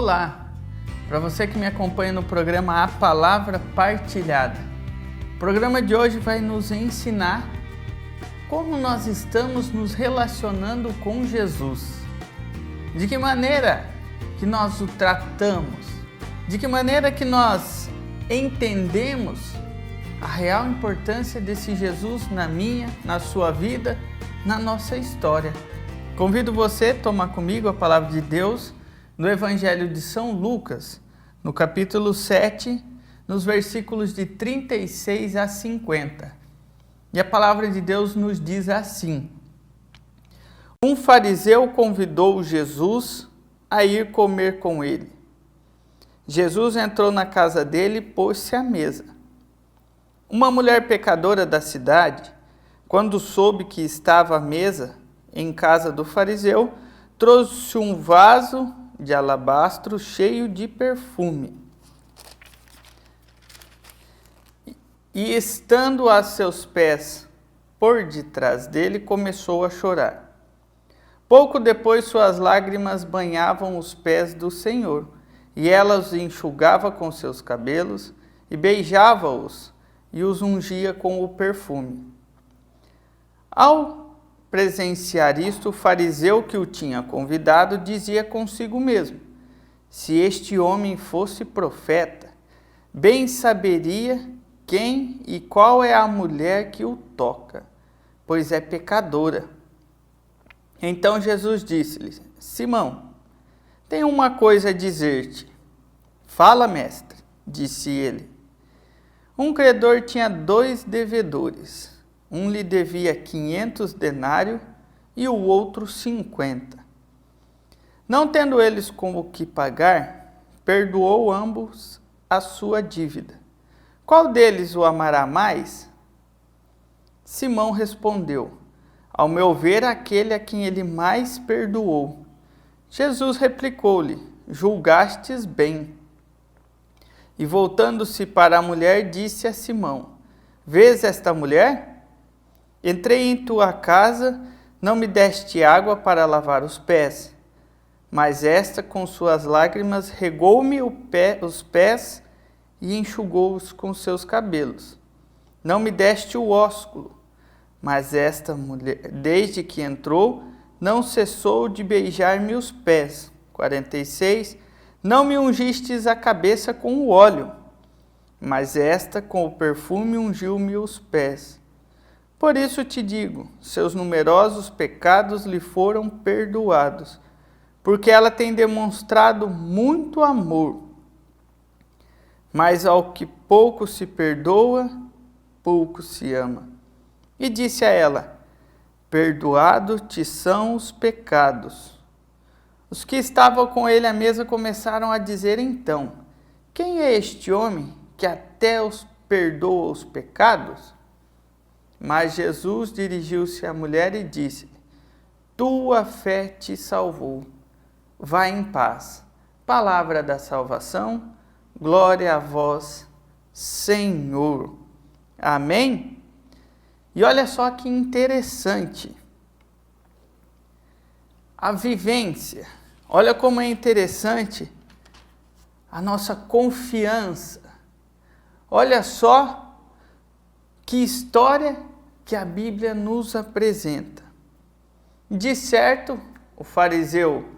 Olá, para você que me acompanha no programa A Palavra Partilhada. O programa de hoje vai nos ensinar como nós estamos nos relacionando com Jesus. De que maneira que nós o tratamos, de que maneira que nós entendemos a real importância desse Jesus na minha, na sua vida, na nossa história. Convido você a tomar comigo a palavra de Deus no Evangelho de São Lucas, no capítulo 7, nos versículos de 36 a 50. E a palavra de Deus nos diz assim: Um fariseu convidou Jesus a ir comer com ele. Jesus entrou na casa dele e pôs-se à mesa. Uma mulher pecadora da cidade, quando soube que estava à mesa em casa do fariseu, trouxe um vaso de alabastro cheio de perfume. E estando a seus pés por detrás dele, começou a chorar. Pouco depois suas lágrimas banhavam os pés do Senhor, e ela os enxugava com seus cabelos, e beijava-os, e os ungia com o perfume. Ao presenciar isto, o fariseu que o tinha convidado dizia consigo mesmo: se este homem fosse profeta, bem saberia quem e qual é a mulher que o toca, pois é pecadora. Então Jesus disse-lhe: Simão, tenho uma coisa a dizer-te. Fala, mestre, disse ele. Um credor tinha 2 devedores. Um lhe devia 500 denários e o outro 50. Não tendo eles com o que pagar, perdoou ambos a sua dívida. Qual deles o amará mais? Simão respondeu: Ao meu ver, aquele a quem ele mais perdoou. Jesus replicou-lhe: Julgastes bem. E voltando-se para a mulher, disse a Simão: Vês esta mulher? Entrei em tua casa, não me deste água para lavar os pés, mas esta com suas lágrimas regou-me os pés e enxugou-os com seus cabelos. Não me deste o ósculo, mas esta mulher, desde que entrou, não cessou de beijar-me os pés. 46. Não me ungistes a cabeça com o óleo, mas esta com o perfume ungiu-me os pés. Por isso te digo, seus numerosos pecados lhe foram perdoados, porque ela tem demonstrado muito amor. Mas ao que pouco se perdoa, pouco se ama. E disse a ela: Perdoados te são os pecados. Os que estavam com ele à mesa começaram a dizer então: Quem é este homem que até os perdoa os pecados? Mas Jesus dirigiu-se à mulher e disse-lhe: Tua fé te salvou. Vá em paz. Palavra da salvação. Glória a vós, Senhor. Amém? E olha só que interessante. A vivência. Olha como é interessante a nossa confiança. Olha só que história que a Bíblia nos apresenta. De certo, o fariseu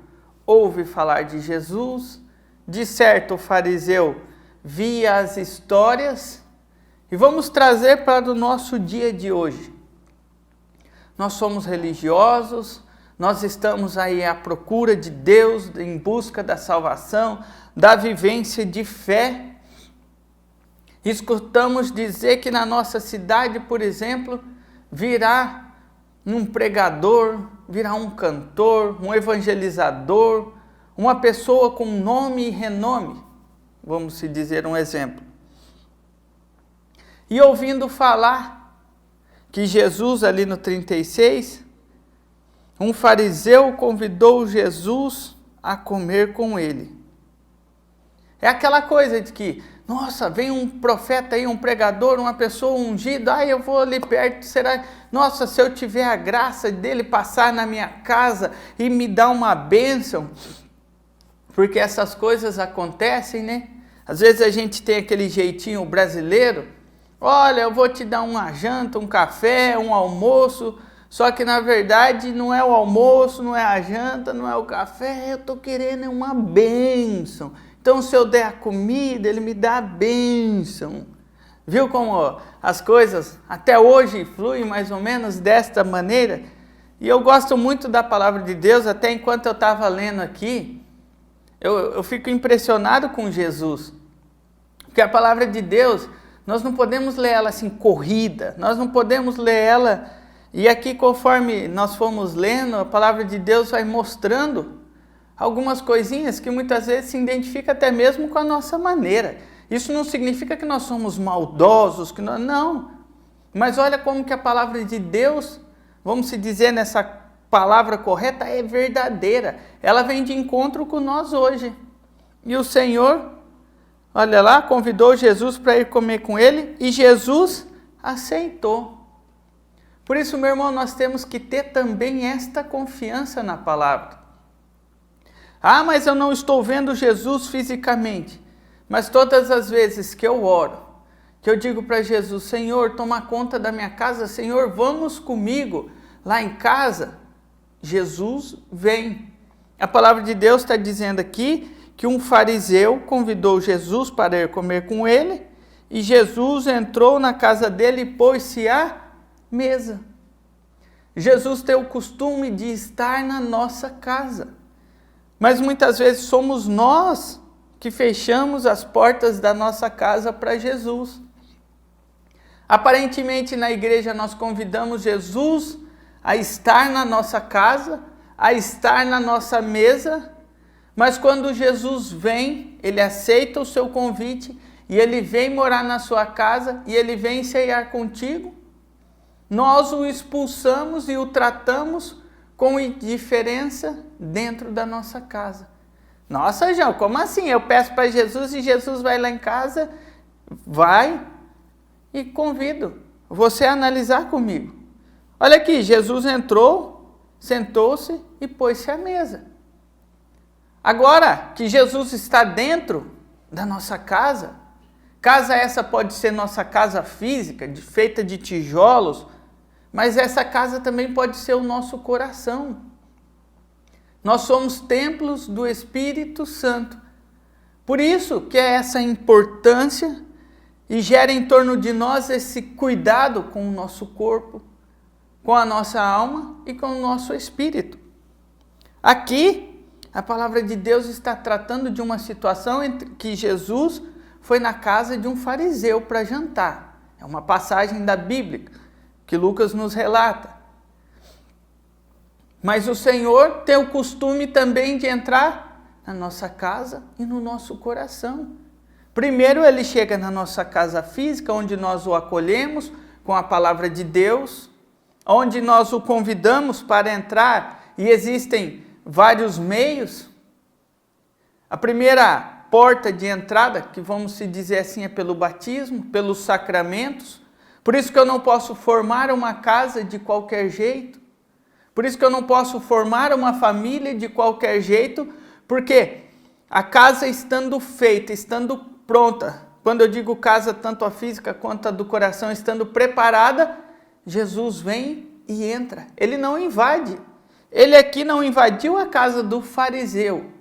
ouve falar de Jesus, de certo o fariseu via as histórias, e vamos trazer para o nosso dia de hoje. Nós somos religiosos, nós estamos aí à procura de Deus, em busca da salvação, da vivência de fé. Escutamos dizer que na nossa cidade, por exemplo, virá um pregador, virá um cantor, um evangelizador, uma pessoa com nome e renome, vamos se dizer um exemplo. E ouvindo falar que Jesus, ali no 36, um fariseu convidou Jesus a comer com ele. É aquela coisa de que, nossa, vem um profeta aí, um pregador, uma pessoa ungida, eu vou ali perto, será? Nossa, se eu tiver a graça dele passar na minha casa e me dar uma bênção, porque essas coisas acontecem, né? Às vezes a gente tem aquele jeitinho brasileiro, olha, eu vou te dar uma janta, um café, um almoço, só que na verdade não é o almoço, não é a janta, não é o café, eu estou querendo uma bênção. Então se eu der a comida, ele me dá a bênção. Viu como as coisas até hoje fluem mais ou menos desta maneira? E eu gosto muito da palavra de Deus, até enquanto eu estava lendo aqui, eu fico impressionado com Jesus. Porque a palavra de Deus, nós não podemos ler ela assim corrida, nós não podemos ler ela, e aqui conforme nós fomos lendo, a palavra de Deus vai mostrando algumas coisinhas que muitas vezes se identificam até mesmo com a nossa maneira. Isso não significa que nós somos maldosos, que nós, não. Mas olha como que a palavra de Deus, vamos se dizer nessa palavra correta, é verdadeira. Ela vem de encontro com nós hoje. E o Senhor, olha lá, convidou Jesus para ir comer com ele e Jesus aceitou. Por isso, meu irmão, nós temos que ter também esta confiança na palavra. Ah, mas eu não estou vendo Jesus fisicamente. Mas todas as vezes que eu oro, que eu digo para Jesus, Senhor, toma conta da minha casa, Senhor, vamos comigo lá em casa, Jesus vem. A palavra de Deus está dizendo aqui que um fariseu convidou Jesus para ir comer com ele, e Jesus entrou na casa dele e pôs-se à mesa. Jesus tem o costume de estar na nossa casa, mas muitas vezes somos nós que fechamos as portas da nossa casa para Jesus. Aparentemente na igreja nós convidamos Jesus a estar na nossa casa, a estar na nossa mesa, mas quando Jesus vem, ele aceita o seu convite e ele vem morar na sua casa e ele vem ceiar contigo, nós o expulsamos e o tratamos com indiferença dentro da nossa casa. Nossa, João, como assim? Eu peço para Jesus e Jesus vai lá em casa, vai e convido você a analisar comigo. Olha aqui, Jesus entrou, sentou-se e pôs-se à mesa. Agora que Jesus está dentro da nossa casa, casa essa pode ser nossa casa física, feita de tijolos, mas essa casa também pode ser o nosso coração. Nós somos templos do Espírito Santo. Por isso que é essa importância e gera em torno de nós esse cuidado com o nosso corpo, com a nossa alma e com o nosso espírito. Aqui, a palavra de Deus está tratando de uma situação em que Jesus foi na casa de um fariseu para jantar. É uma passagem da Bíblia que Lucas nos relata. Mas o Senhor tem o costume também de entrar na nossa casa e no nosso coração. Primeiro ele chega na nossa casa física, onde nós o acolhemos com a palavra de Deus, onde nós o convidamos para entrar, e existem vários meios. A primeira porta de entrada, que vamos se dizer assim, é pelo batismo, pelos sacramentos. Por isso que eu não posso formar uma casa de qualquer jeito. Por isso que eu não posso formar uma família de qualquer jeito, porque a casa estando feita, estando pronta, quando eu digo casa, tanto a física quanto a do coração, estando preparada, Jesus vem e entra. Ele não invade. Ele aqui não invadiu a casa do fariseu.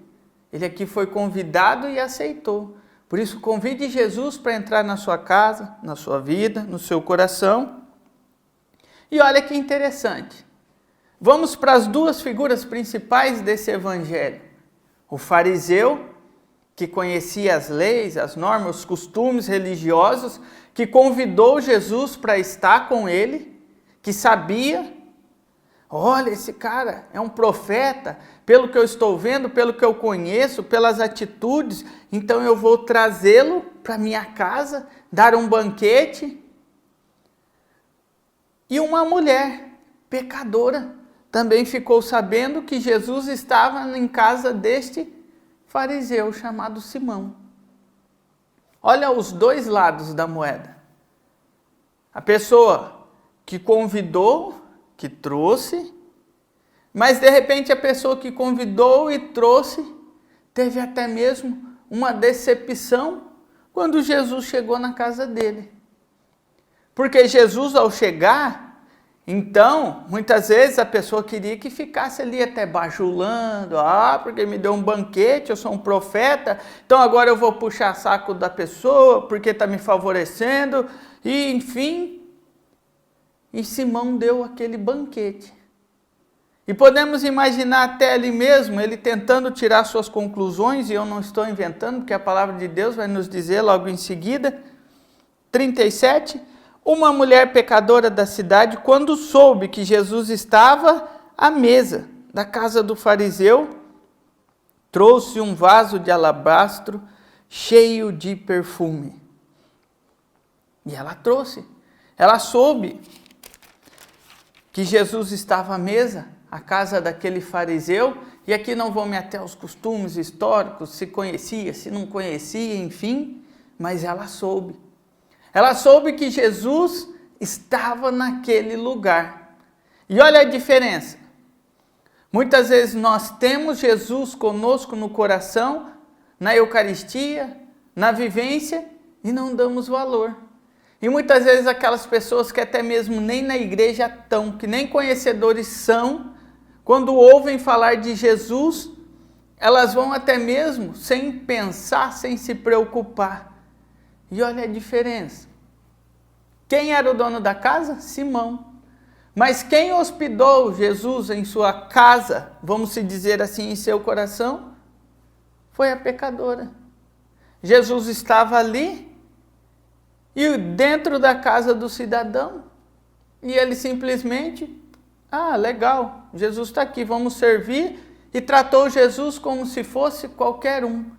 Ele aqui foi convidado e aceitou. Por isso, convide Jesus para entrar na sua casa, na sua vida, no seu coração. E olha que interessante. Vamos para as duas figuras principais desse evangelho. O fariseu, que conhecia as leis, as normas, os costumes religiosos, que convidou Jesus para estar com ele, que sabia, olha, esse cara é um profeta, pelo que eu estou vendo, pelo que eu conheço, pelas atitudes, então eu vou trazê-lo para minha casa, dar um banquete. E uma mulher pecadora também ficou sabendo que Jesus estava em casa deste fariseu chamado Simão. Olha os dois lados da moeda. A pessoa que convidou, que trouxe, mas de repente a pessoa que convidou e trouxe teve até mesmo uma decepção quando Jesus chegou na casa dele. Porque Jesus, ao chegar, então, muitas vezes a pessoa queria que ficasse ali até bajulando, porque me deu um banquete, eu sou um profeta, então agora eu vou puxar saco da pessoa, porque está me favorecendo, e enfim. E Simão deu aquele banquete. E podemos imaginar até ali mesmo, ele tentando tirar suas conclusões, e eu não estou inventando, porque a palavra de Deus vai nos dizer logo em seguida, 37, uma mulher pecadora da cidade, quando soube que Jesus estava à mesa da casa do fariseu, trouxe um vaso de alabastro cheio de perfume. E ela trouxe. Ela soube que Jesus estava à mesa, à casa daquele fariseu, e aqui não vou me ater aos costumes históricos, se conhecia, se não conhecia, enfim, mas ela soube. Ela soube que Jesus estava naquele lugar. E olha a diferença. Muitas vezes nós temos Jesus conosco no coração, na Eucaristia, na vivência, e não damos valor. E muitas vezes aquelas pessoas que até mesmo nem na igreja estão, que nem conhecedores são, quando ouvem falar de Jesus, elas vão até mesmo sem pensar, sem se preocupar. E olha a diferença. Quem era o dono da casa? Simão. Mas quem hospedou Jesus em sua casa, vamos se dizer assim, em seu coração, foi a pecadora. Jesus estava ali e dentro da casa do cidadão. E ele simplesmente, legal, Jesus está aqui, vamos servir. E tratou Jesus como se fosse qualquer um.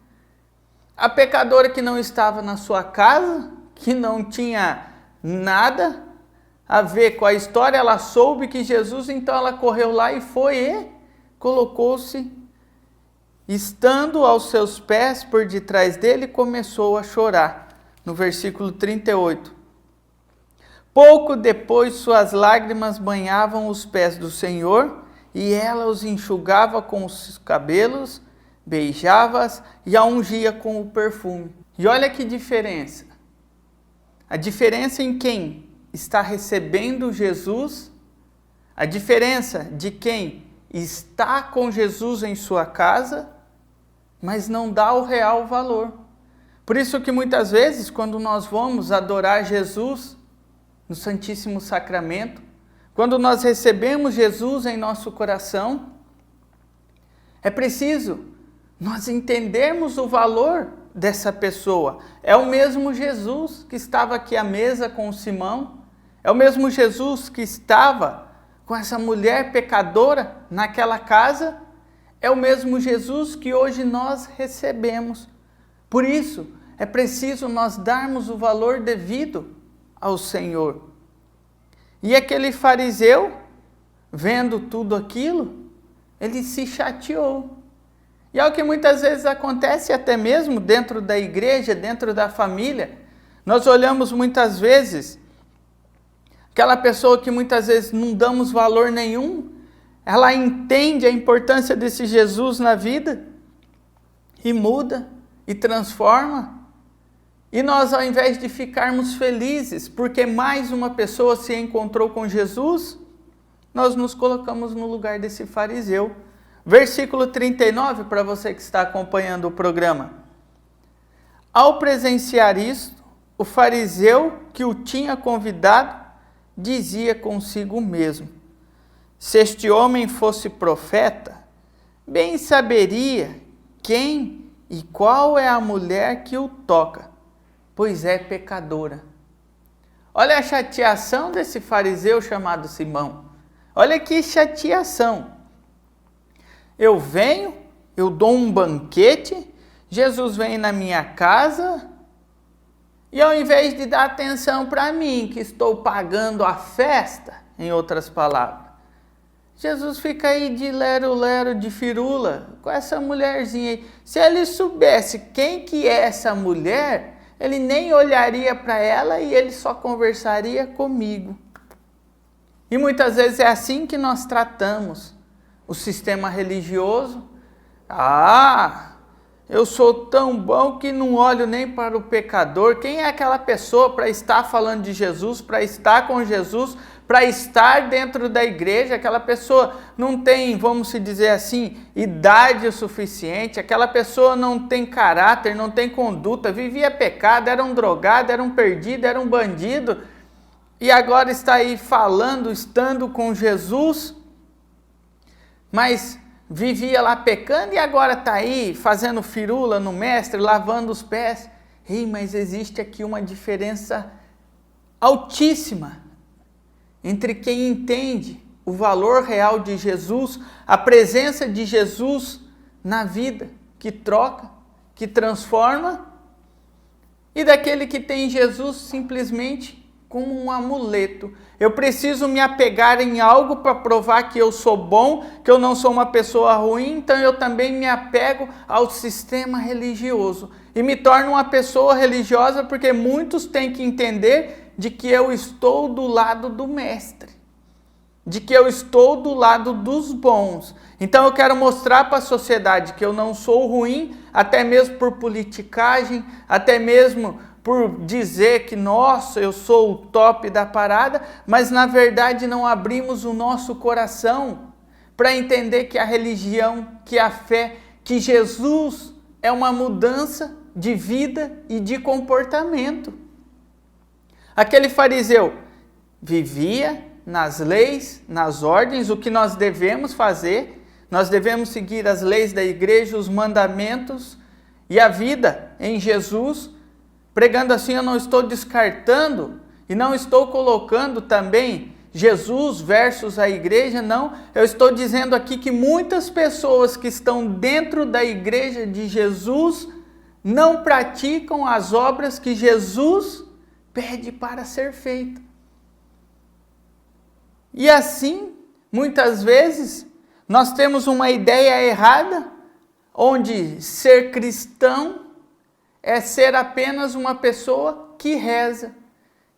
A pecadora que não estava na sua casa, que não tinha nada a ver com a história, ela soube que Jesus, então ela correu lá e foi e colocou-se, estando aos seus pés por detrás dele, começou a chorar. No versículo 38. Pouco depois suas lágrimas banhavam os pés do Senhor, e ela os enxugava com os cabelos, beijava-as e a ungia com o perfume. E olha que diferença. A diferença em quem está recebendo Jesus, a diferença de quem está com Jesus em sua casa, mas não dá o real valor. Por isso que muitas vezes, quando nós vamos adorar Jesus no Santíssimo Sacramento, quando nós recebemos Jesus em nosso coração, é preciso nós entendermos o valor dessa pessoa. É o mesmo Jesus que estava aqui à mesa com o Simão, é o mesmo Jesus que estava com essa mulher pecadora naquela casa, é o mesmo Jesus que hoje nós recebemos. Por isso, é preciso nós darmos o valor devido ao Senhor. E aquele fariseu, vendo tudo aquilo, ele se chateou. E é o que muitas vezes acontece até mesmo dentro da igreja, dentro da família. Nós olhamos muitas vezes, aquela pessoa que muitas vezes não damos valor nenhum, ela entende a importância desse Jesus na vida e muda e transforma. E nós, ao invés de ficarmos felizes porque mais uma pessoa se encontrou com Jesus, nós nos colocamos no lugar desse fariseu. Versículo 39, para você que está acompanhando o programa. Ao presenciar isto, o fariseu que o tinha convidado dizia consigo mesmo: se este homem fosse profeta, bem saberia quem e qual é a mulher que o toca, pois é pecadora. Olha a chateação desse fariseu chamado Simão. Olha que chateação. Eu venho, eu dou um banquete, Jesus vem na minha casa e ao invés de dar atenção para mim, que estou pagando a festa, em outras palavras, Jesus fica aí de lero-lero, de firula, com essa mulherzinha aí. Se ele soubesse quem que é essa mulher, ele nem olharia para ela e ele só conversaria comigo. E muitas vezes é assim que nós tratamos o sistema religioso. eu sou tão bom que não olho nem para o pecador. Quem é aquela pessoa para estar falando de Jesus, para estar com Jesus, para estar dentro da igreja? Aquela pessoa não tem, vamos dizer assim, idade o suficiente, aquela pessoa não tem caráter, não tem conduta, vivia pecado, era um drogado, era um perdido, era um bandido, e agora está aí falando, estando com Jesus, mas vivia lá pecando e agora está aí fazendo firula no mestre, lavando os pés. Ei, mas existe aqui uma diferença altíssima entre quem entende o valor real de Jesus, a presença de Jesus na vida, que troca, que transforma, e daquele que tem Jesus simplesmente como um amuleto. Eu preciso me apegar em algo para provar que eu sou bom, que eu não sou uma pessoa ruim, então eu também me apego ao sistema religioso e me torno uma pessoa religiosa, porque muitos têm que entender de que eu estou do lado do mestre, de que eu estou do lado dos bons. Então eu quero mostrar para a sociedade que eu não sou ruim, até mesmo por politicagem, até mesmo por dizer que, nossa, eu sou o top da parada, mas na verdade não abrimos o nosso coração para entender que a religião, que a fé, que Jesus é uma mudança de vida e de comportamento. Aquele fariseu vivia nas leis, nas ordens, o que nós devemos fazer, nós devemos seguir as leis da igreja, os mandamentos e a vida em Jesus. Pregando assim, eu não estou descartando e não estou colocando também Jesus versus a igreja, não. Eu estou dizendo aqui que muitas pessoas que estão dentro da igreja de Jesus não praticam as obras que Jesus pede para ser feita. E assim, muitas vezes, nós temos uma ideia errada, onde ser cristão é ser apenas uma pessoa que reza,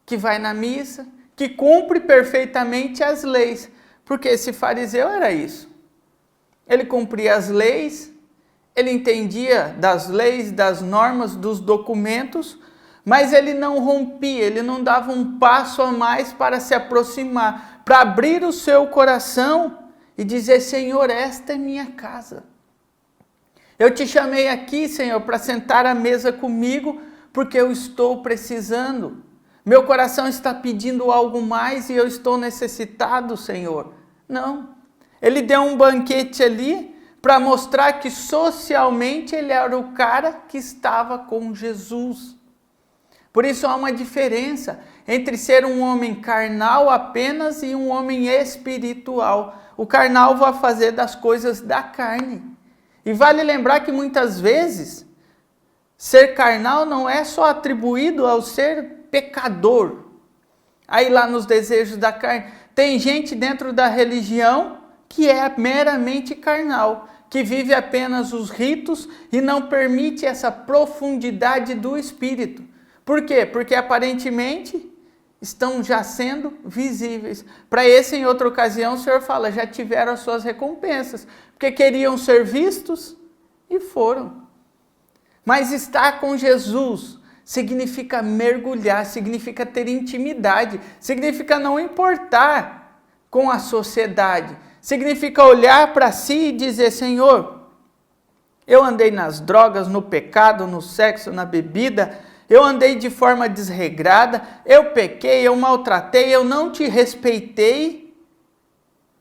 que vai na missa, que cumpre perfeitamente as leis. Porque esse fariseu era isso. Ele cumpria as leis, ele entendia das leis, das normas, dos documentos, mas ele não rompia, ele não dava um passo a mais para se aproximar, para abrir o seu coração e dizer: Senhor, esta é minha casa. Eu te chamei aqui, Senhor, para sentar à mesa comigo, porque eu estou precisando. Meu coração está pedindo algo mais e eu estou necessitado, Senhor. Não. Ele deu um banquete ali para mostrar que socialmente ele era o cara que estava com Jesus. Por isso há uma diferença entre ser um homem carnal apenas e um homem espiritual. O carnal vai fazer das coisas da carne. E vale lembrar que muitas vezes ser carnal não é só atribuído ao ser pecador. Aí lá nos desejos da carne, tem gente dentro da religião que é meramente carnal, que vive apenas os ritos e não permite essa profundidade do espírito. Por quê? Porque aparentemente estão já sendo visíveis. Para esse, em outra ocasião, o Senhor fala, já tiveram as suas recompensas, porque queriam ser vistos e foram. Mas estar com Jesus significa mergulhar, significa ter intimidade, significa não importar com a sociedade, significa olhar para si e dizer, Senhor, eu andei nas drogas, no pecado, no sexo, na bebida, eu andei de forma desregrada, eu pequei, eu maltratei, eu não te respeitei,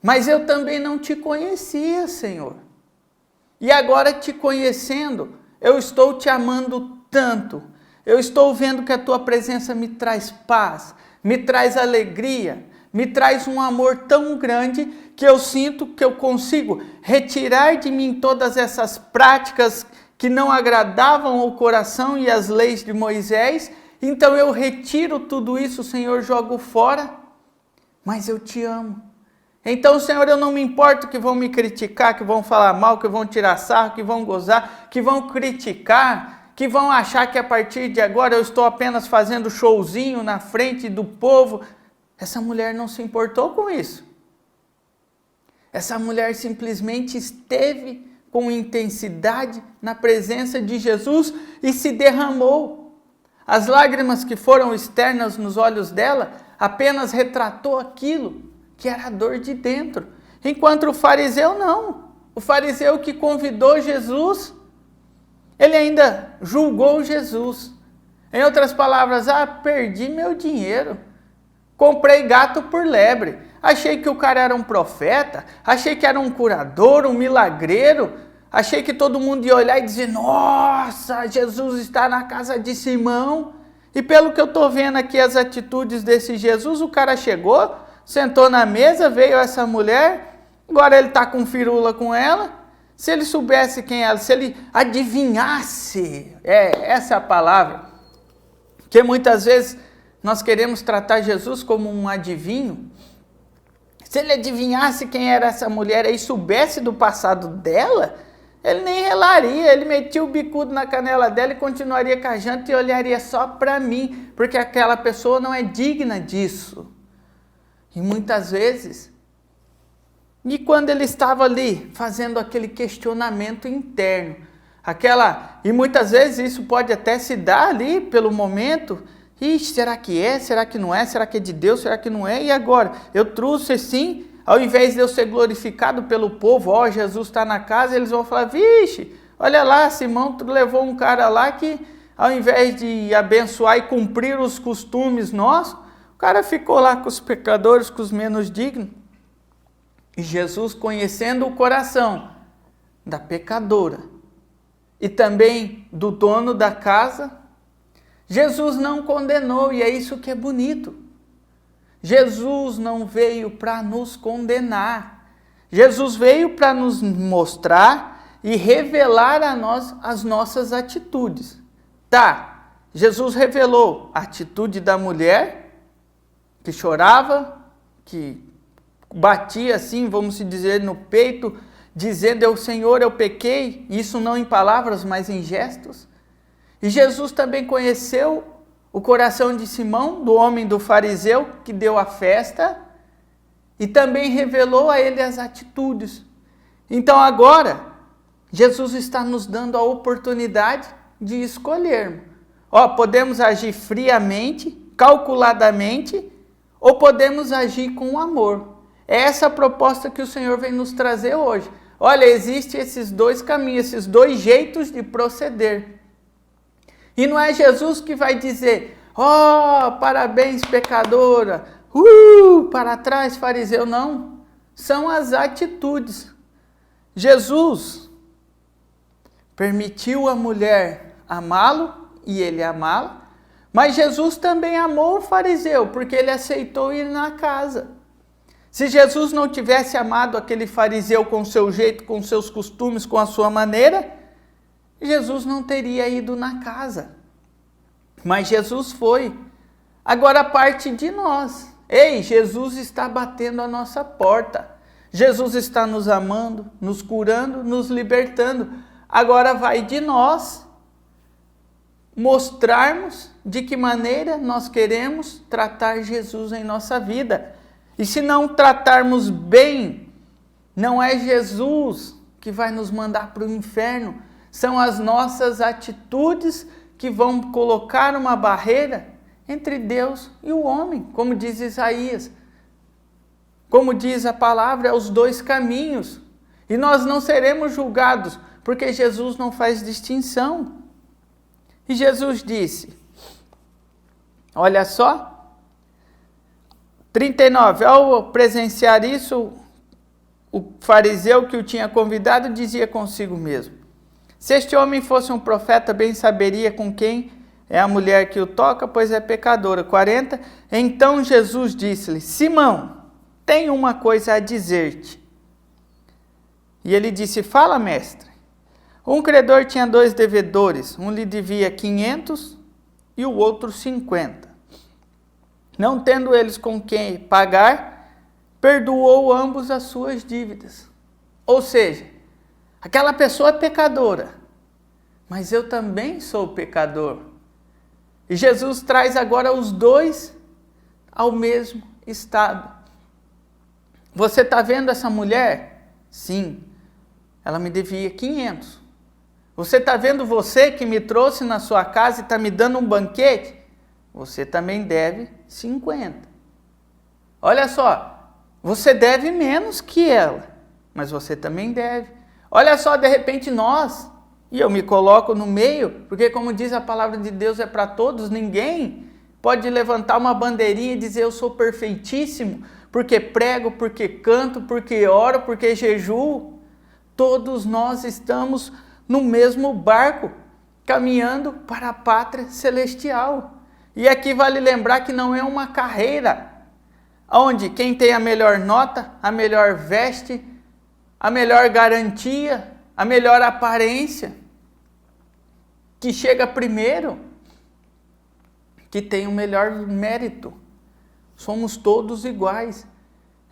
mas eu também não te conhecia, Senhor. E agora te conhecendo, eu estou te amando tanto, eu estou vendo que a tua presença me traz paz, me traz alegria, me traz um amor tão grande que eu sinto que eu consigo retirar de mim todas essas práticas que não agradavam ao coração e as leis de Moisés. Então eu retiro tudo isso, Senhor, jogo fora, mas eu te amo. Então, Senhor, eu não me importo que vão me criticar, que vão falar mal, que vão tirar sarro, que vão gozar, que vão criticar, que vão achar que a partir de agora eu estou apenas fazendo showzinho na frente do povo. Essa mulher não se importou com isso. Essa mulher simplesmente esteve com intensidade na presença de Jesus e se derramou. As lágrimas que foram externas nos olhos dela apenas retratou aquilo que era a dor de dentro. Enquanto o fariseu não. O fariseu que convidou Jesus, ele ainda julgou Jesus. Em outras palavras, perdi meu dinheiro. Comprei gato por lebre. Achei que o cara era um profeta. Achei que era um curador, um milagreiro. Achei que todo mundo ia olhar e dizer, nossa, Jesus está na casa de Simão. E pelo que eu estou vendo aqui as atitudes desse Jesus, o cara chegou, sentou na mesa, veio essa mulher, agora ele está com firula com ela. Se ele soubesse quem ela, se ele adivinhasse, essa é a palavra, que muitas vezes nós queremos tratar Jesus como um adivinho. Se ele adivinhasse quem era essa mulher e soubesse do passado dela, ele nem relaria, ele metia o bicudo na canela dela e continuaria cajando e olharia só para mim, porque aquela pessoa não é digna disso. E muitas vezes, e quando ele estava ali fazendo aquele questionamento interno, e muitas vezes isso pode até se dar ali pelo momento, será que é? Será que não é? Será que é de Deus? Será que não é? E agora? Eu trouxe assim, ao invés de eu ser glorificado pelo povo, Jesus está na casa, eles vão falar, vixe, olha lá, Simão levou um cara lá que ao invés de abençoar e cumprir os costumes nossos, o cara ficou lá com os pecadores, com os menos dignos. E Jesus, conhecendo o coração da pecadora e também do dono da casa, Jesus não condenou, e é isso que é bonito. Jesus não veio para nos condenar. Jesus veio para nos mostrar e revelar a nós as nossas atitudes. Jesus revelou a atitude da mulher que chorava, que batia assim, vamos dizer, no peito, dizendo, Senhor, eu pequei, isso não em palavras, mas em gestos. E Jesus também conheceu o coração de Simão, do homem do fariseu, que deu a festa, e também revelou a ele as atitudes. Então agora, Jesus está nos dando a oportunidade de escolhermos. Podemos agir friamente, calculadamente, ou podemos agir com amor. É essa a proposta que o Senhor vem nos trazer hoje. Olha, existem esses dois caminhos, esses dois jeitos de proceder. E não é Jesus que vai dizer, parabéns pecadora, para trás fariseu, não. São as atitudes. Jesus permitiu a mulher amá-lo e ele amá-la, mas Jesus também amou o fariseu, porque ele aceitou ir na casa. Se Jesus não tivesse amado aquele fariseu com o seu jeito, com os seus costumes, com a sua maneira, Jesus não teria ido na casa. Mas Jesus foi. Agora parte de nós. Jesus está batendo a nossa porta. Jesus está nos amando, nos curando, nos libertando. Agora vai de nós mostrarmos de que maneira nós queremos tratar Jesus em nossa vida. E se não tratarmos bem, não é Jesus que vai nos mandar para o inferno, são as nossas atitudes que vão colocar uma barreira entre Deus e o homem, como diz Isaías. Como diz a palavra, os dois caminhos. E nós não seremos julgados, porque Jesus não faz distinção. E Jesus disse, olha só, 39, ao presenciar isso, o fariseu que o tinha convidado dizia consigo mesmo, se este homem fosse um profeta, bem saberia com quem é a mulher que o toca, pois é pecadora. 40, então Jesus disse-lhe, Simão, tenho uma coisa a dizer-te. E ele disse, fala, mestre. Um credor tinha 2 devedores, um lhe devia 500 e o outro 50. Não tendo eles com quem pagar, perdoou ambos as suas dívidas. Ou seja, aquela pessoa é pecadora, mas eu também sou pecador. E Jesus traz agora os dois ao mesmo estado. Você está vendo essa mulher? Sim. ela me devia 500. Você está vendo você que me trouxe na sua casa e está me dando um banquete? Você também deve 50. Olha só, você deve menos que ela, mas você também deve. Olha só, de repente nós, e eu me coloco no meio, porque como diz a palavra de Deus é para todos, ninguém pode levantar uma bandeirinha e dizer eu sou perfeitíssimo, porque prego, porque canto, porque oro, porque jejuo. Todos nós estamos no mesmo barco, caminhando para a pátria celestial. E aqui vale lembrar que não é uma carreira, onde quem tem a melhor nota, a melhor veste, a melhor garantia, a melhor aparência, que chega primeiro, que tem o melhor mérito. Somos todos iguais.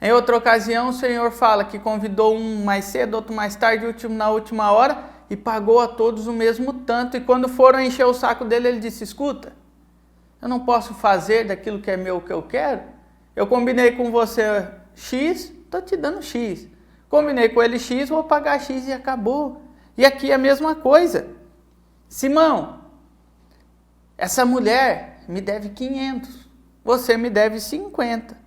Em outra ocasião, o Senhor fala que convidou um mais cedo, outro mais tarde, último na última hora, e pagou a todos o mesmo tanto. E quando foram encher o saco dele, ele disse, escuta, eu não posso fazer daquilo que é meu o que eu quero. Eu combinei com você X, estou te dando X. Combinei com ele X, vou pagar X e acabou. E aqui é a mesma coisa. Simão, essa mulher me deve 500, você me deve 50.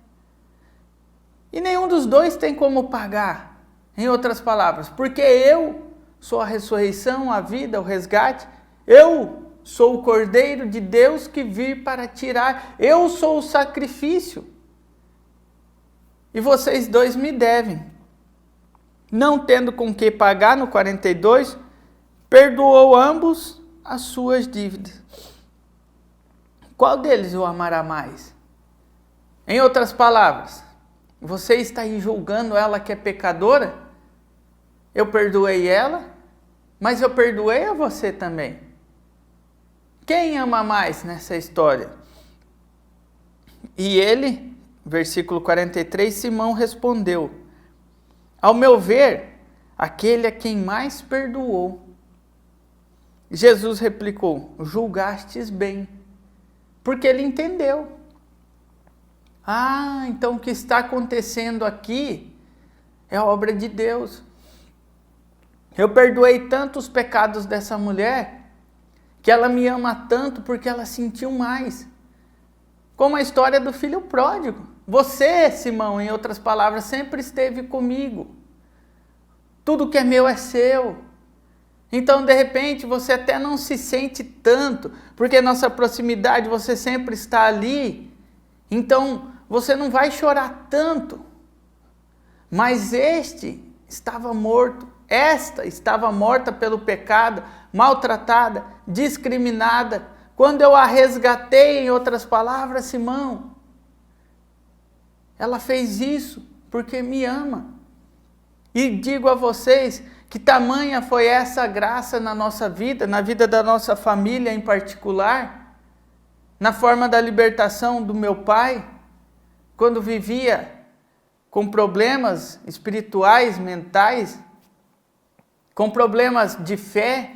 E nenhum dos dois tem como pagar. Em outras palavras, porque eu sou a ressurreição, a vida, o resgate. Eu sou o Cordeiro de Deus que vir para tirar. Eu sou o sacrifício. E vocês dois me devem. Não tendo com que pagar, no 42, perdoou ambos as suas dívidas. Qual deles o amará mais? Em outras palavras, você está aí julgando ela que é pecadora? Eu perdoei ela, mas eu perdoei a você também. Quem ama mais nessa história? E ele, versículo 43, Simão respondeu, ao meu ver, aquele a quem mais perdoou. Jesus replicou, julgastes bem, porque ele entendeu. Ah, então o que está acontecendo aqui é obra de Deus. Eu perdoei tanto os pecados dessa mulher, que ela me ama tanto porque ela sentiu mais. Como a história do filho pródigo. Você, Simão, em outras palavras, sempre esteve comigo. Tudo que é meu é seu. Então, de repente, você até não se sente tanto, porque nossa proximidade, você sempre está ali. Então, você não vai chorar tanto. Mas este estava morto. Esta estava morta pelo pecado, maltratada, discriminada. Quando eu a resgatei, em outras palavras, Simão, ela fez isso porque me ama. E digo a vocês que tamanha foi essa graça na nossa vida, na vida da nossa família em particular, na forma da libertação do meu pai, quando vivia com problemas espirituais, mentais, com problemas de fé,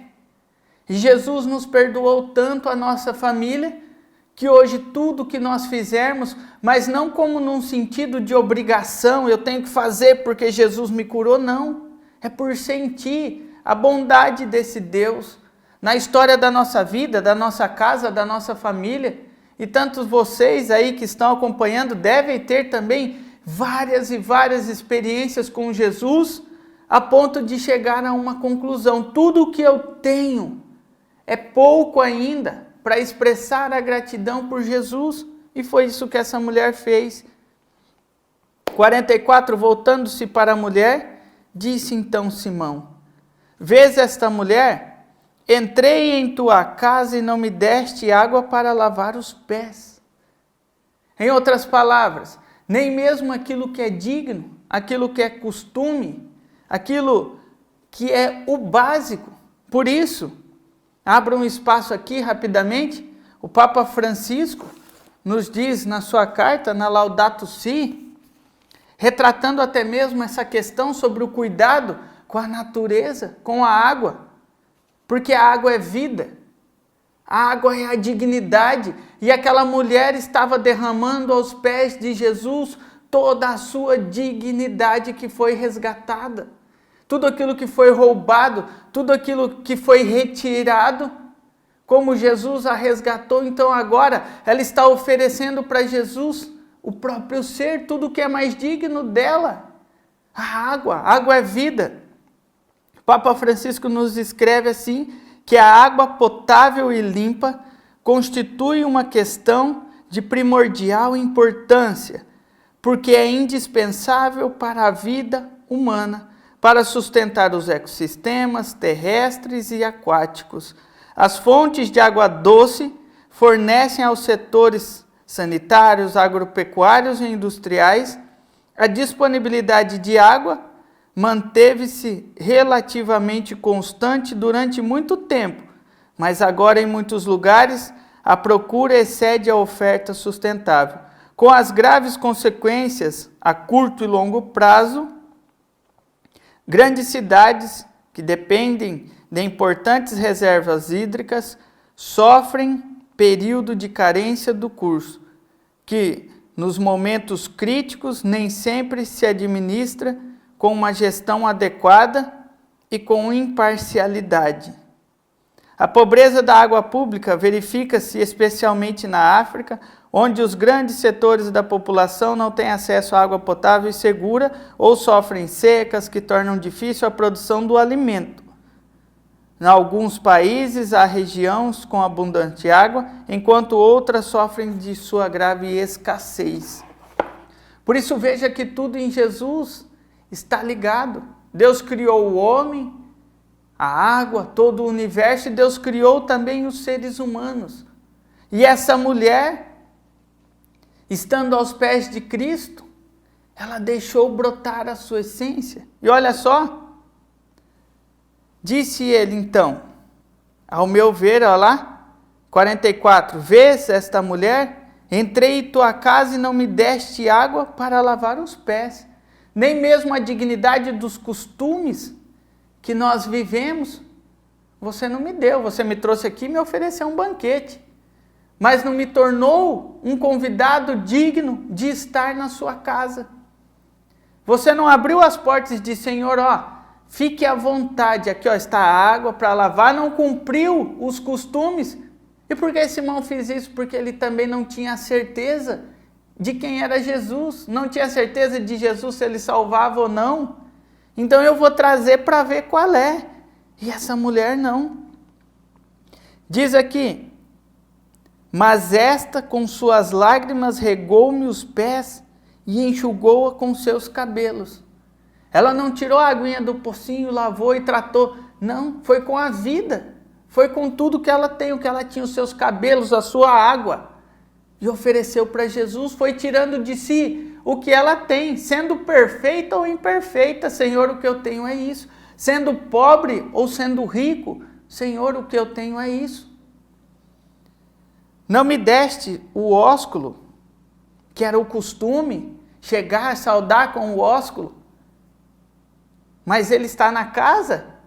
e Jesus nos perdoou tanto a nossa família, que hoje tudo que nós fizermos, mas não como num sentido de obrigação, eu tenho que fazer porque Jesus me curou, não. É por sentir a bondade desse Deus na história da nossa vida, da nossa casa, da nossa família. E tantos vocês aí que estão acompanhando devem ter também várias e várias experiências com Jesus, a ponto de chegar a uma conclusão. Tudo o que eu tenho é pouco ainda para expressar a gratidão por Jesus. E foi isso que essa mulher fez. 44, voltando-se para a mulher, disse então Simão, vês esta mulher? Entrei em tua casa e não me deste água para lavar os pés. Em outras palavras, nem mesmo aquilo que é digno, aquilo que é costume, aquilo que é o básico. Por isso, abra um espaço aqui rapidamente. O Papa Francisco nos diz na sua carta, na Laudato Si, retratando até mesmo essa questão sobre o cuidado com a natureza, com a água. Porque a água é vida, a água é a dignidade. E aquela mulher estava derramando aos pés de Jesus toda a sua dignidade que foi resgatada. tudo aquilo que foi roubado, tudo aquilo que foi retirado, como Jesus a resgatou, então agora ela está oferecendo para Jesus o próprio ser, tudo que é mais digno dela. A água é vida. O Papa Francisco nos escreve assim, que a água potável e limpa constitui uma questão de primordial importância, porque é indispensável para a vida humana, para sustentar os ecossistemas terrestres e aquáticos. As fontes de água doce fornecem aos setores sanitários, agropecuários e industriais. A disponibilidade de água manteve-se relativamente constante durante muito tempo, mas agora em muitos lugares a procura excede a oferta sustentável, com as graves consequências a curto e longo prazo. Grandes cidades que dependem de importantes reservas hídricas sofrem período de carência do curso, que nos momentos críticos nem sempre se administra com uma gestão adequada e com imparcialidade. A pobreza da água pública verifica-se especialmente na África, onde os grandes setores da população não têm acesso à água potável e segura ou sofrem secas que tornam difícil a produção do alimento. Em alguns países há regiões com abundante água, enquanto outras sofrem de sua grave escassez. Por isso veja que tudo em Jesus está ligado. Deus criou o homem, a água, todo o universo, e Deus criou também os seres humanos. E essa mulher, estando aos pés de Cristo, ela deixou brotar a sua essência. E olha só, disse ele então, ao meu ver, olha lá, 44, vês esta mulher? Entrei em tua casa e não me deste água para lavar os pés. Nem mesmo a dignidade dos costumes que nós vivemos, você não me deu. Você me trouxe aqui e me ofereceu um banquete, mas não me tornou um convidado digno de estar na sua casa. Você não abriu as portas e disse, Senhor, fique à vontade, aqui está a água para lavar, não cumpriu os costumes. E por que Simão fez isso? Porque ele também não tinha certeza de quem era Jesus, não tinha certeza de Jesus se ele salvava ou não. Então eu vou trazer para ver qual é. E essa mulher não. Diz aqui, mas esta com suas lágrimas regou-me os pés e enxugou-a com seus cabelos. Ela não tirou a aguinha do pocinho, lavou e tratou. Não, foi com a vida. Foi com tudo que ela tem, o que ela tinha, os seus cabelos, a sua água. E ofereceu para Jesus, foi tirando de si o que ela tem, sendo perfeita ou imperfeita. Senhor, o que eu tenho é isso. Sendo pobre ou sendo rico, Senhor, o que eu tenho é isso. Não me deste o ósculo, que era o costume, chegar, saudar com o ósculo, mas ele está na casa.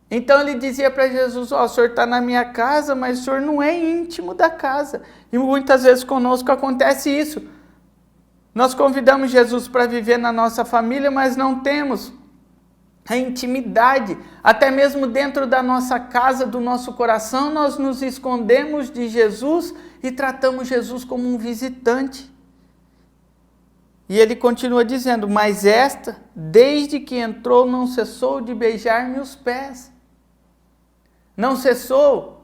Então ele dizia para Jesus, o senhor está na minha casa, mas o senhor não é íntimo da casa. E muitas vezes conosco acontece isso. Nós convidamos Jesus para viver na nossa família, mas não temos a intimidade. Até mesmo dentro da nossa casa, do nosso coração, nós nos escondemos de Jesus e tratamos Jesus como um visitante. E ele continua dizendo, mas esta, desde que entrou, não cessou de beijar-me os pés. Não cessou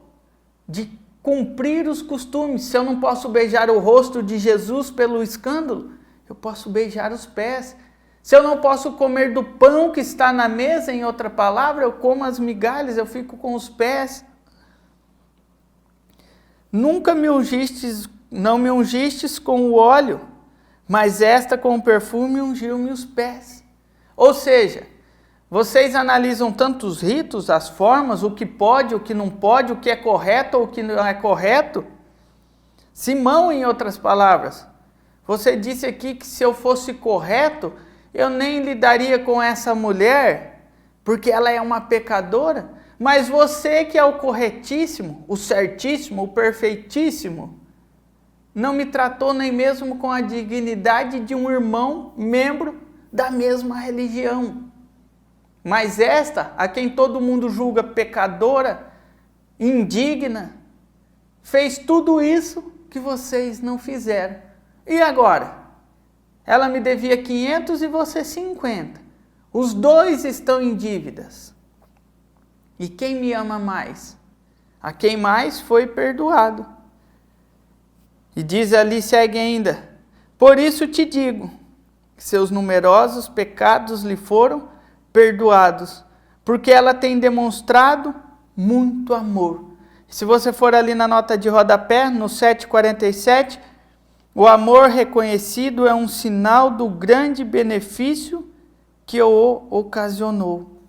de cumprir os costumes. Se eu não posso beijar o rosto de Jesus pelo escândalo, eu posso beijar os pés. Se eu não posso comer do pão que está na mesa, em outra palavra, eu como as migalhas, eu fico com os pés. Nunca me ungistes, não me ungistes com o óleo, mas esta com o perfume ungiu-me os pés. Ou seja, vocês analisam tanto os ritos, as formas, o que pode, o que não pode, o que é correto ou o que não é correto. Simão, em outras palavras, você disse aqui que se eu fosse correto, eu nem lidaria com essa mulher, porque ela é uma pecadora. Mas você que é o corretíssimo, o certíssimo, o perfeitíssimo, não me tratou nem mesmo com a dignidade de um irmão, membro da mesma religião. Mas esta, a quem todo mundo julga pecadora, indigna, fez tudo isso que vocês não fizeram. E agora? Ela me devia 500 e você 50. Os dois estão em dívidas. E quem me ama mais? A quem mais foi perdoado. E diz ali, segue ainda: por isso te digo, que seus numerosos pecados lhe foram perdoados, porque ela tem demonstrado muito amor. Se você for ali na nota de rodapé, no 7,47, o amor reconhecido é um sinal do grande benefício que o ocasionou.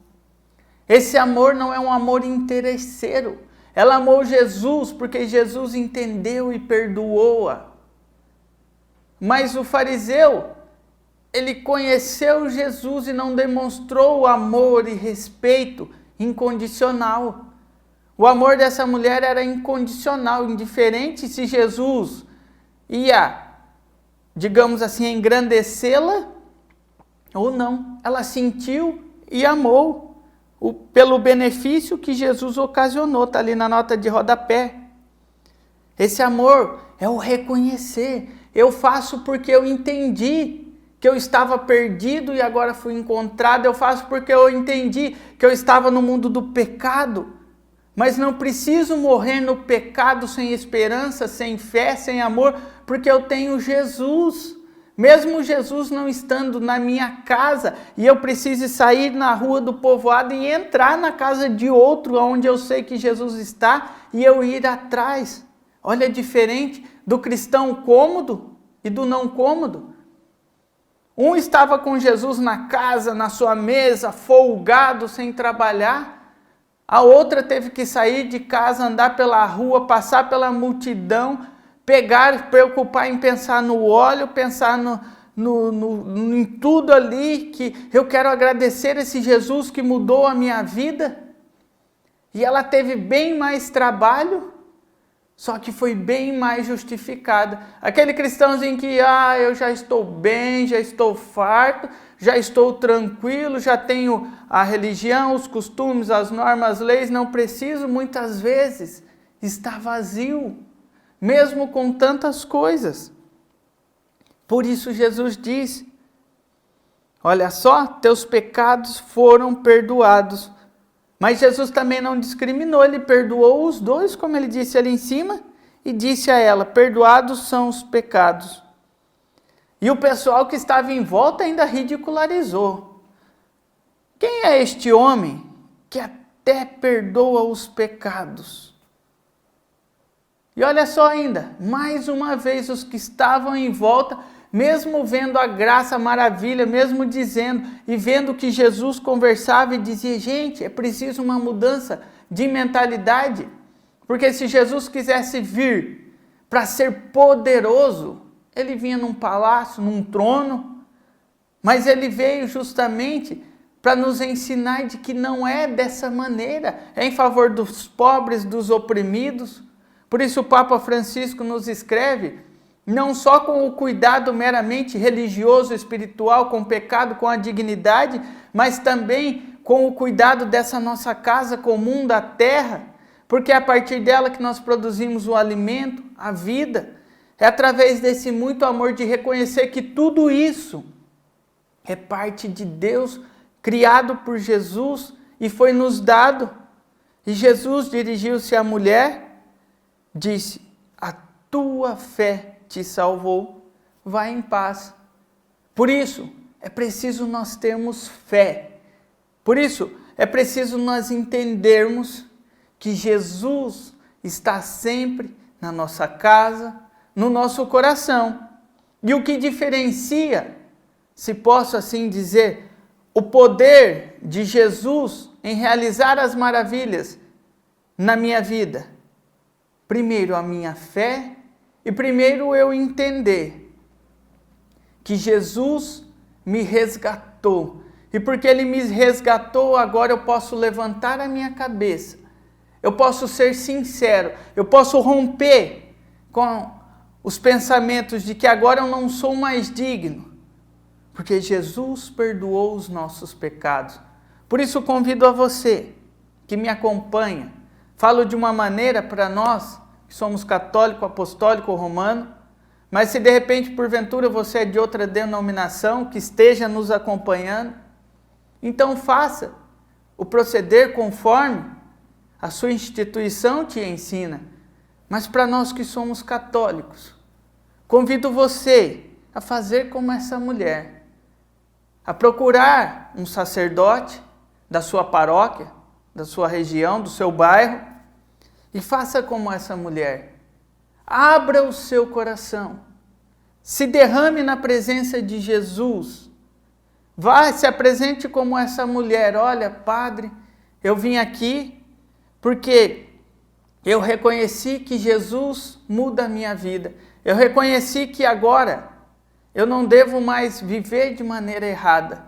Esse amor não é um amor interesseiro. Ela amou Jesus porque Jesus entendeu e perdoou-a. Mas o fariseu, ele conheceu Jesus e não demonstrou amor e respeito incondicional. O amor dessa mulher era incondicional, indiferente se Jesus ia, digamos assim, engrandecê-la ou não. Ela sentiu e amou pelo benefício que Jesus ocasionou. Está ali na nota de rodapé. Esse amor é o reconhecer. Eu faço porque eu entendi que eu estava perdido e agora fui encontrado. Eu faço porque eu entendi que eu estava no mundo do pecado. Mas não preciso morrer no pecado sem esperança, sem fé, sem amor, porque eu tenho Jesus. Mesmo Jesus não estando na minha casa e eu preciso sair na rua do povoado e entrar na casa de outro, onde eu sei que Jesus está, e eu ir atrás. Olha, diferente do cristão cômodo e do não cômodo. Um estava com Jesus na casa, na sua mesa, folgado, sem trabalhar. A outra teve que sair de casa, andar pela rua, passar pela multidão, preocupar em pensar no óleo, pensar em tudo ali, que eu quero agradecer esse Jesus que mudou a minha vida. E ela teve bem mais trabalho, só que foi bem mais justificada. Aquele cristãozinho que, eu já estou bem, já estou farto, já estou tranquilo, já tenho a religião, os costumes, as normas, as leis, não preciso, muitas vezes está vazio, mesmo com tantas coisas. Por isso Jesus diz, olha só, teus pecados foram perdoados. Mas Jesus também não discriminou, ele perdoou os dois, como ele disse ali em cima, e disse a ela, perdoados são os pecados. E o pessoal que estava em volta ainda ridicularizou. Quem é este homem que até perdoa os pecados? E olha só ainda, mais uma vez os que estavam em volta, mesmo vendo a graça, a maravilha, mesmo dizendo e vendo que Jesus conversava e dizia, gente, é preciso uma mudança de mentalidade, porque se Jesus quisesse vir para ser poderoso, ele vinha num palácio, num trono, mas ele veio justamente para nos ensinar de que não é dessa maneira, é em favor dos pobres, dos oprimidos. Por isso o Papa Francisco nos escreve, não só com o cuidado meramente religioso, espiritual, com o pecado, com a dignidade, mas também com o cuidado dessa nossa casa comum da terra, porque é a partir dela que nós produzimos o alimento, a vida. É através desse muito amor de reconhecer que tudo isso é parte de Deus, criado por Jesus e foi nos dado. E Jesus dirigiu-se à mulher, disse, a tua fé te salvou, vai em paz. Por isso, é preciso nós termos fé. Por isso, é preciso nós entendermos que Jesus está sempre na nossa casa, no nosso coração. E o que diferencia, se posso assim dizer, o poder de Jesus em realizar as maravilhas na minha vida? Primeiro, a minha fé e primeiro eu entender que Jesus me resgatou. E porque Ele me resgatou, agora eu posso levantar a minha cabeça. Eu posso ser sincero. Eu posso romper com os pensamentos de que agora eu não sou mais digno. Porque Jesus perdoou os nossos pecados. Por isso convido a você que me acompanha, falo de uma maneira para nós que somos católico, apostólico, romano, mas se de repente porventura você é de outra denominação que esteja nos acompanhando, então faça o proceder conforme a sua instituição te ensina. Mas para nós que somos católicos, convido você a fazer como essa mulher, a procurar um sacerdote da sua paróquia, da sua região, do seu bairro, e faça como essa mulher. Abra o seu coração, se derrame na presença de Jesus. Vá, se apresente como essa mulher. Olha, padre, eu vim aqui porque eu reconheci que Jesus muda a minha vida. Eu reconheci que agora eu não devo mais viver de maneira errada.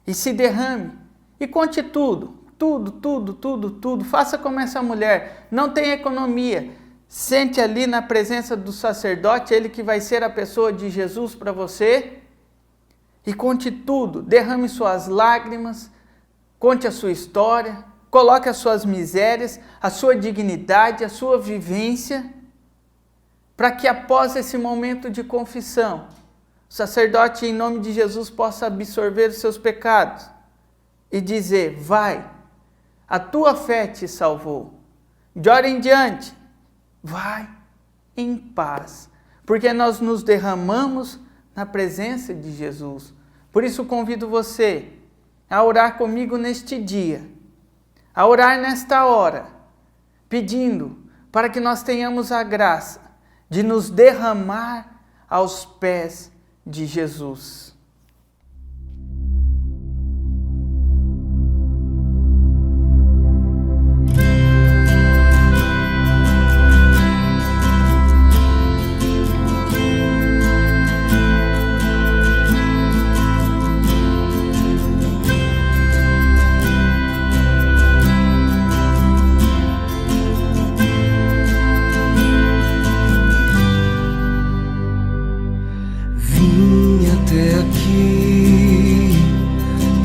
E se derrame e conte tudo. Tudo. Faça como essa mulher. Não tem economia. Sente ali na presença do sacerdote, ele que vai ser a pessoa de Jesus para você. E conte tudo. Derrame suas lágrimas. Conte a sua história. Coloque as suas misérias, a sua dignidade, a sua vivência. Para que após esse momento de confissão, o sacerdote, em nome de Jesus, possa absorver os seus pecados e dizer: vai, a tua fé te salvou. De hora em diante, vai em paz, porque nós nos derramamos na presença de Jesus. Por isso convido você a orar comigo neste dia, a orar nesta hora, pedindo para que nós tenhamos a graça de nos derramar aos pés de Jesus.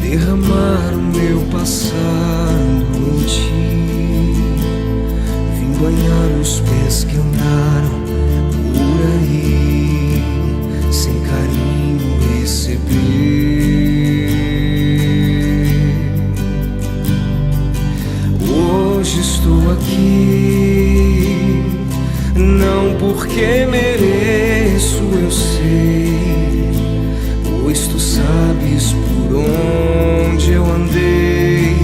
Derramar o meu passado em ti, vim banhar os pés que andaram por aí, sem carinho receber. Hoje estou aqui, não porque mereço, eu sei, pois tu sabes por onde eu andei,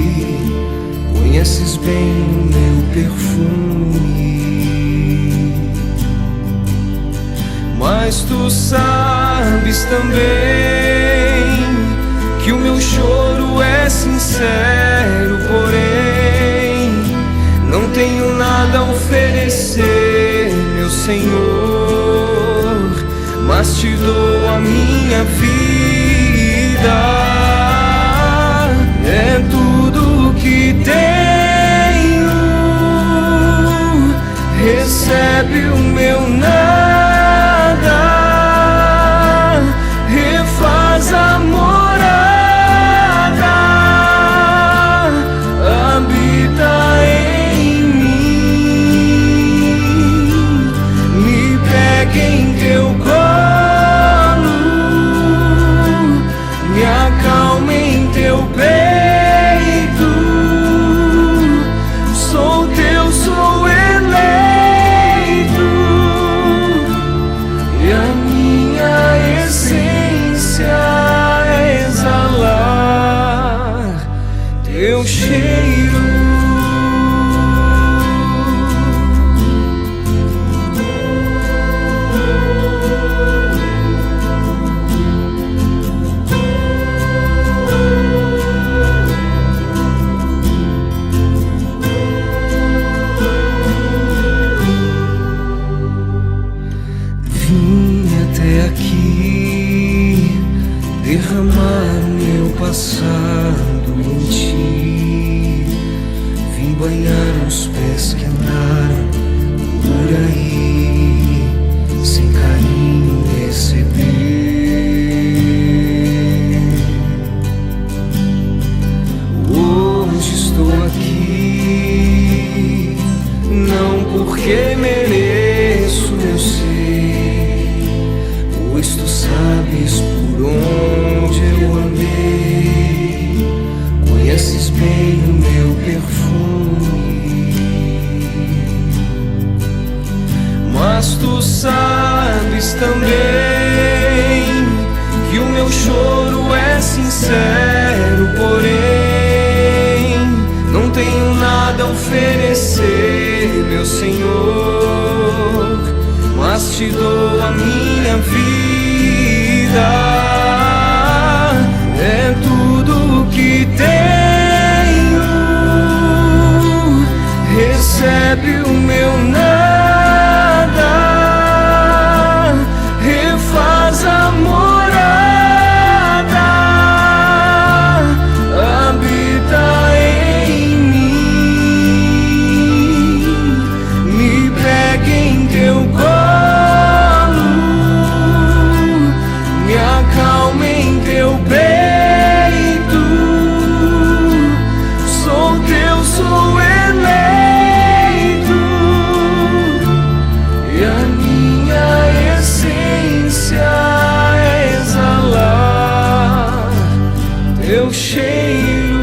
conheces bem o meu perfume, mas tu sabes também que o meu choro é sincero, porém não tenho nada a oferecer, meu Senhor, mas te dou a minha vida. É tudo que tenho, recebe o meu nada, refaz a morada, habita em mim, me pega em teu colo, me acalma em teu peito. Sou teu, sou eleito, que mereço, eu sei, pois tu sabes por onde eu andei, conheces bem o meu perfume, mas tu sabes também que o meu choro é sincero, porém não tenho nada a oferecer, meu Senhor, mas te dou a minha vida, é tudo que tenho, recebe o meu nada, refaz a morada, habita em mim, me pega em teu colo, me acalma em teu peito, sou teu, sou eleito, e a minha essência é exalar teu cheiro,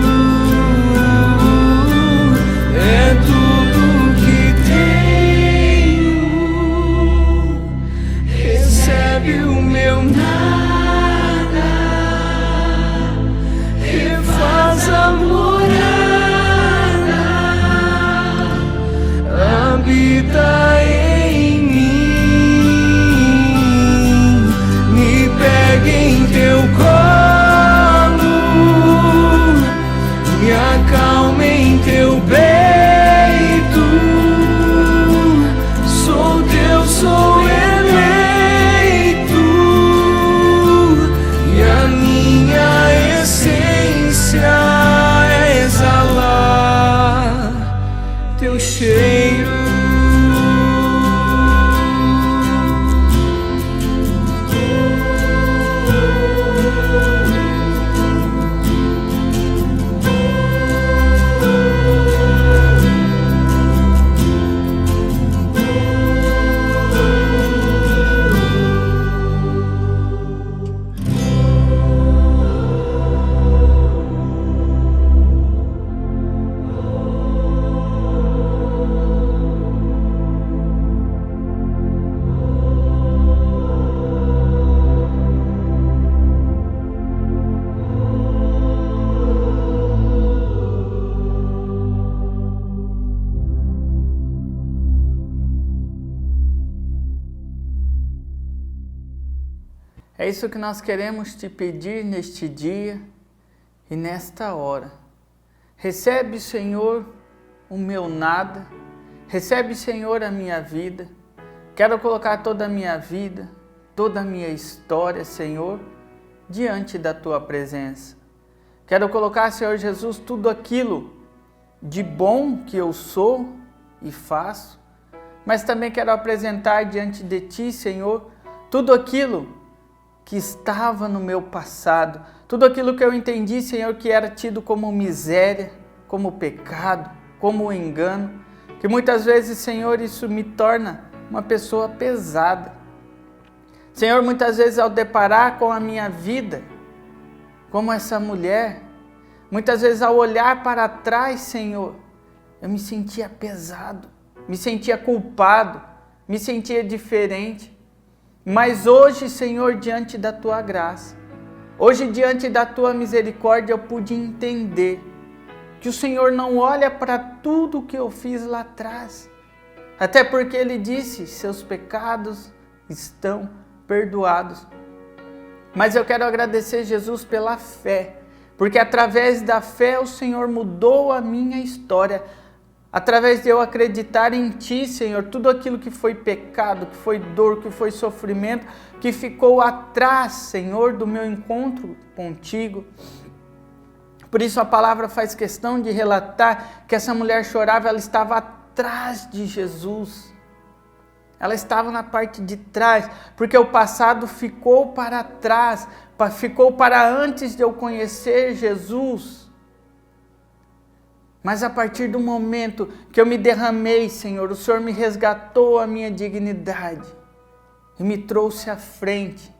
é tudo que tenho, recebe o meu nada, refaz a morada, habita em mim, me pega em teu colo, me acalma em teu peito, sou teu, sou eleito, e a minha essência é exalar teu cheiro. É isso que nós queremos te pedir neste dia e nesta hora. Recebe, Senhor, o meu nada. Recebe, Senhor, a minha vida. Quero colocar toda a minha vida, toda a minha história, Senhor, diante da Tua presença. Quero colocar, Senhor Jesus, tudo aquilo de bom que eu sou e faço, mas também quero apresentar diante de Ti, Senhor, tudo aquilo que estava no meu passado, tudo aquilo que eu entendi, Senhor, que era tido como miséria, como pecado, como engano, que muitas vezes, Senhor, isso me torna uma pessoa pesada. Senhor, muitas vezes ao deparar com a minha vida, como essa mulher, muitas vezes ao olhar para trás, Senhor, eu me sentia pesado, me sentia culpado, me sentia diferente. Mas hoje, Senhor, diante da Tua graça, hoje diante da Tua misericórdia, eu pude entender que o Senhor não olha para tudo que eu fiz lá atrás. Até porque Ele disse, seus pecados estão perdoados. Mas eu quero agradecer, Jesus, pela fé, porque através da fé o Senhor mudou a minha história. Através de eu acreditar em Ti, Senhor, tudo aquilo que foi pecado, que foi dor, que foi sofrimento, que ficou atrás, Senhor, do meu encontro contigo. Por isso a palavra faz questão de relatar que essa mulher chorava, ela estava atrás de Jesus. Ela estava na parte de trás, porque o passado ficou para trás, ficou para antes de eu conhecer Jesus. Mas a partir do momento que eu me derramei, Senhor, o Senhor me resgatou a minha dignidade e me trouxe à frente,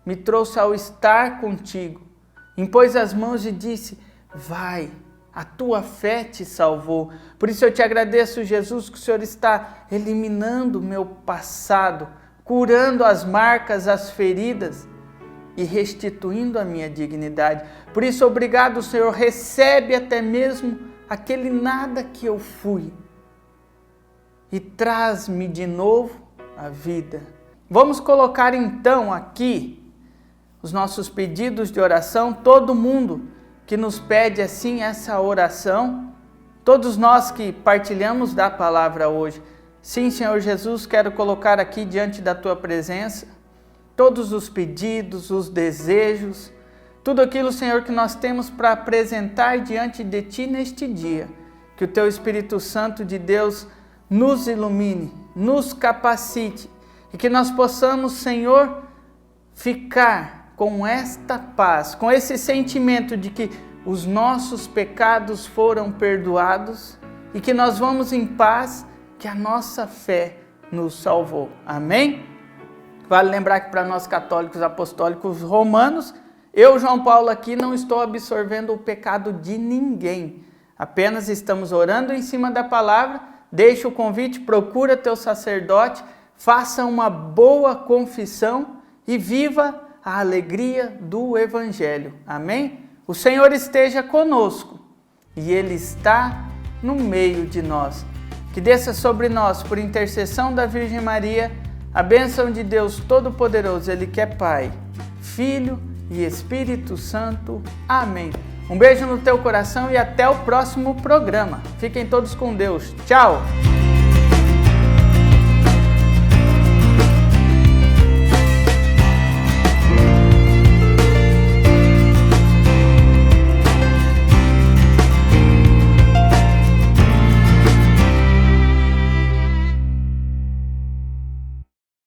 me trouxe ao estar contigo, impôs as mãos e disse: vai, a tua fé te salvou. Por isso eu te agradeço, Jesus, que o Senhor está eliminando o meu passado, curando as marcas, as feridas e restituindo a minha dignidade. Por isso, obrigado, Senhor, recebe até mesmo aquele nada que eu fui e traz-me de novo à vida. Vamos colocar então aqui os nossos pedidos de oração, todo mundo que nos pede assim essa oração, todos nós que partilhamos da palavra hoje. Sim, Senhor Jesus, quero colocar aqui diante da tua presença todos os pedidos, os desejos, tudo aquilo, Senhor, que nós temos para apresentar diante de ti neste dia. Que o teu Espírito Santo de Deus nos ilumine, nos capacite e que nós possamos, Senhor, ficar com esta paz, com esse sentimento de que os nossos pecados foram perdoados e que nós vamos em paz, que a nossa fé nos salvou. Amém? Vale lembrar que para nós católicos apostólicos romanos, eu, João Paulo, aqui não estou absorvendo o pecado de ninguém. Apenas estamos orando em cima da palavra. Deixa o convite, procura teu sacerdote, faça uma boa confissão e viva a alegria do Evangelho. Amém? O Senhor esteja conosco e Ele está no meio de nós. Que desça sobre nós, por intercessão da Virgem Maria, a bênção de Deus Todo-Poderoso, Ele que é Pai, Filho e Espírito Santo. Amém. Um beijo no teu coração e até o próximo programa. Fiquem todos com Deus. Tchau!